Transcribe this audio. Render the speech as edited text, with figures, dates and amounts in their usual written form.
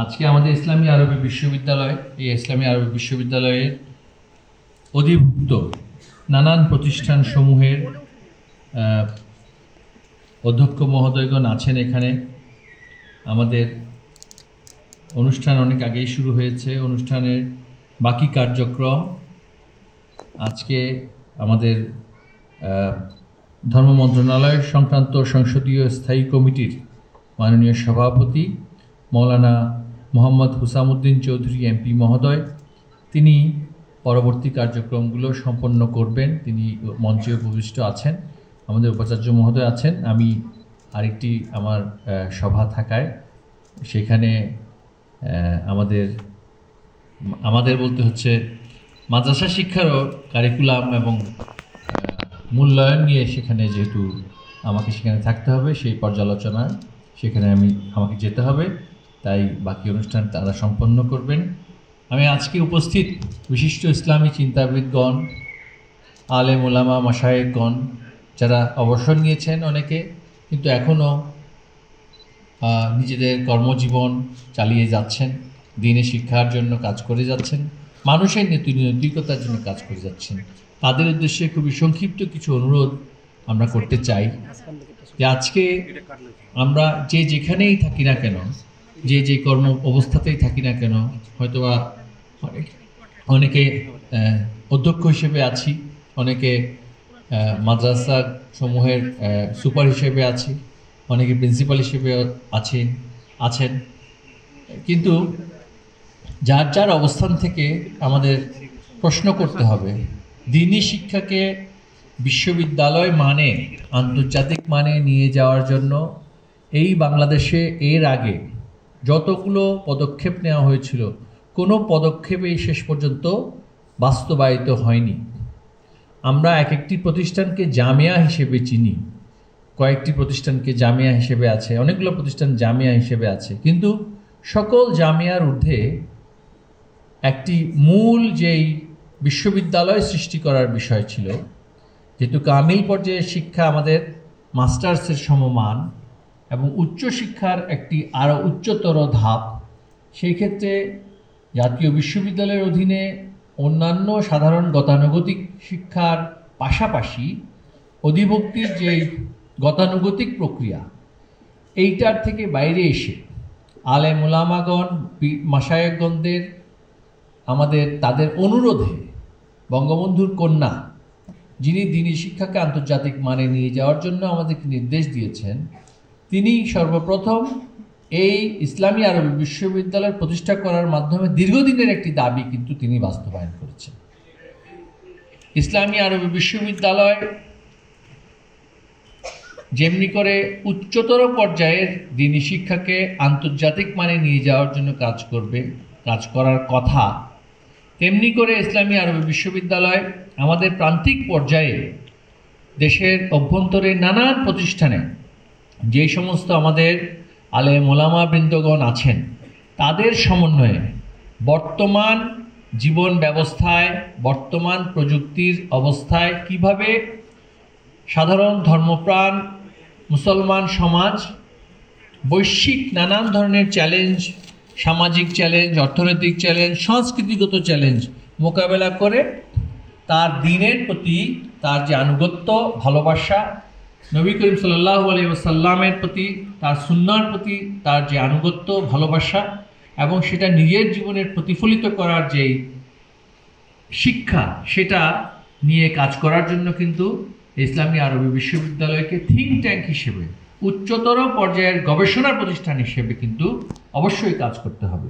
আজকে আমাদের ইসলামী আরবি বিশ্ববিদ্যালয়, এই ইসলামী আরবি বিশ্ববিদ্যালয়ের অধিভুক্ত নানান প্রতিষ্ঠান সমূহের অধ্যক্ষ মহোদয়গণ আছেন এখানে। আমাদের অনুষ্ঠান অনেক আগেই শুরু হয়েছে। অনুষ্ঠানের বাকি কার্যক্রম আজকে আমাদের ধর্ম মন্ত্রণালয় সংক্রান্ত সংসদীয় স্থায়ী কমিটির মাননীয় সভাপতি মৌলানা মোহাম্মদ হুসামউদ্দিন চৌধুরী এমপি মহোদয়, তিনি পরবর্তী কার্যক্রমগুলো সম্পন্ন করবেন। তিনি মঞ্চে উপবিষ্ট আছেন। আমাদের উপাচার্য মহোদয় আছেন। আমি আরেকটি আমার সভা থাকায় সেখানে আমাদের বলতে হচ্ছে মাদ্রাসা শিক্ষারও কারিকুলাম এবং মূল্যায়ন নিয়ে সেখানে যেহেতু আমাকে সেখানে থাকতে হবে, সেই পর্যালোচনায় সেখানে আমাকে যেতে হবে, তাই বাকি অনুষ্ঠান তারা সম্পন্ন করবেন। আমি আজকে উপস্থিত বিশিষ্ট ইসলামী চিন্তাবিদগণ, আলেম ওলামা মাশায়েখগণ, যারা অবসর নিয়েছেন অনেকে, কিন্তু এখনও নিজেদের কর্মজীবন চালিয়ে যাচ্ছেন, দিনে শিক্ষার জন্য কাজ করে যাচ্ছেন, মানুষের নৈতিকতার জন্য কাজ করে যাচ্ছেন, তাদের উদ্দেশ্যে খুবই সংক্ষিপ্ত কিছু অনুরোধ আমরা করতে চাই যে আজকে আমরা যে যেখানেই থাকি না কেন, যে কর্ম অবস্থাতেই থাকি না কেন, হয়তোবা অনেকে অধ্যক্ষ হিসেবে আছি, অনেকে মাদ্রাসা সমূহের সুপার হিসেবে আছি, অনেকে প্রিন্সিপাল হিসেবে আছেন, কিন্তু যার যার অবস্থান থেকে আমাদের প্রশ্ন করতে হবে, দ্বীনি শিক্ষাকে বিশ্ববিদ্যালয় মানে আন্তর্জাতিক মানে নিয়ে যাওয়ার জন্য এই বাংলাদেশে এর আগে যতগুলো পদক্ষেপ নেওয়া হয়েছিল, কোনো পদক্ষেপই শেষ পর্যন্ত বাস্তবায়িত হয়নি। আমরা এক একটি প্রতিষ্ঠানকে জামিয়া হিসেবে চিনি, কয়েকটি প্রতিষ্ঠানকে জামিয়া হিসেবে আছে, অনেকগুলো প্রতিষ্ঠান জামিয়া হিসেবে আছে, কিন্তু সকল জামিয়ার ঊর্ধ্বে একটি মূল যেই বিশ্ববিদ্যালয় সৃষ্টি করার বিষয় ছিল, যেহেতু কামিল পর্যায়ের শিক্ষা আমাদের মাস্টার্সের সমমান এবং উচ্চশিক্ষার একটি আরও উচ্চতর ধাপ, সেই ক্ষেত্রে জাতীয় বিশ্ববিদ্যালয়ের অধীনে অন্যান্য সাধারণ গতানুগতিক শিক্ষার পাশাপাশি অধিভুক্তির যে গতানুগতিক প্রক্রিয়া, এইটার থেকে বাইরে এসে আলেম ওলামাগণ মাশায়েখগণদের তাদের অনুরোধে বঙ্গবন্ধুর কন্যা, যিনি দ্বীনি শিক্ষাকে আন্তর্জাতিক মানে নিয়ে যাওয়ার জন্য আমাদেরকে নির্দেশ দিয়েছেন, তিনি সর্বপ্রথম এই ইসলামী আরবি বিশ্ববিদ্যালয় প্রতিষ্ঠা করার মাধ্যমে দীর্ঘদিনের একটি দাবি কিন্তু তিনি বাস্তবায়ন করেছেন। ইসলামী আরবি বিশ্ববিদ্যালয় যেমনি করে উচ্চতর পর্যায়ের দ্বীনি শিক্ষাকে আন্তর্জাতিক মানে নিয়ে যাওয়ার জন্য কাজ করার কথা, তেমনি করে ইসলামী আরবি বিশ্ববিদ্যালয় আমাদের প্রান্তিক পর্যায়ে দেশের অভ্যন্তরে নানান প্রতিষ্ঠানে যে সমস্ত আমাদের আলেম ওলামা বৃন্দগণ আছেন, তাদের সমন্বয়ে বর্তমান জীবন ব্যবস্থায়, বর্তমান প্রযুক্তির অবস্থায় কিভাবে সাধারণ ধর্মপ্রাণ মুসলমান সমাজ বৈশ্বিক নানান ধরনের চ্যালেঞ্জ, সামাজিক চ্যালেঞ্জ, অর্থনৈতিক চ্যালেঞ্জ, সংস্কৃতিগত চ্যালেঞ্জ মোকাবেলা করে তার দ্বীনের প্রতি তার যে আনুগত্য, ভালোবাসা, নবী করিম সাল্লাল্লাহু আলাইহি ওয়াসাল্লামের প্রতি, তার সুন্নাহর প্রতি তার যে আনুগত্য, ভালোবাসা এবং সেটা নিজের জীবনের প্রতিফলিত করার যে শিক্ষা, সেটা নিয়ে কাজ করার জন্য কিন্তু ইসলামী আরবি বিশ্ববিদ্যালয়কে থিঙ্ক ট্যাঙ্ক হিসেবে, উচ্চতর পর্যায়ের গবেষণা প্রতিষ্ঠান হিসেবে কিন্তু অবশ্যই কাজ করতে হবে।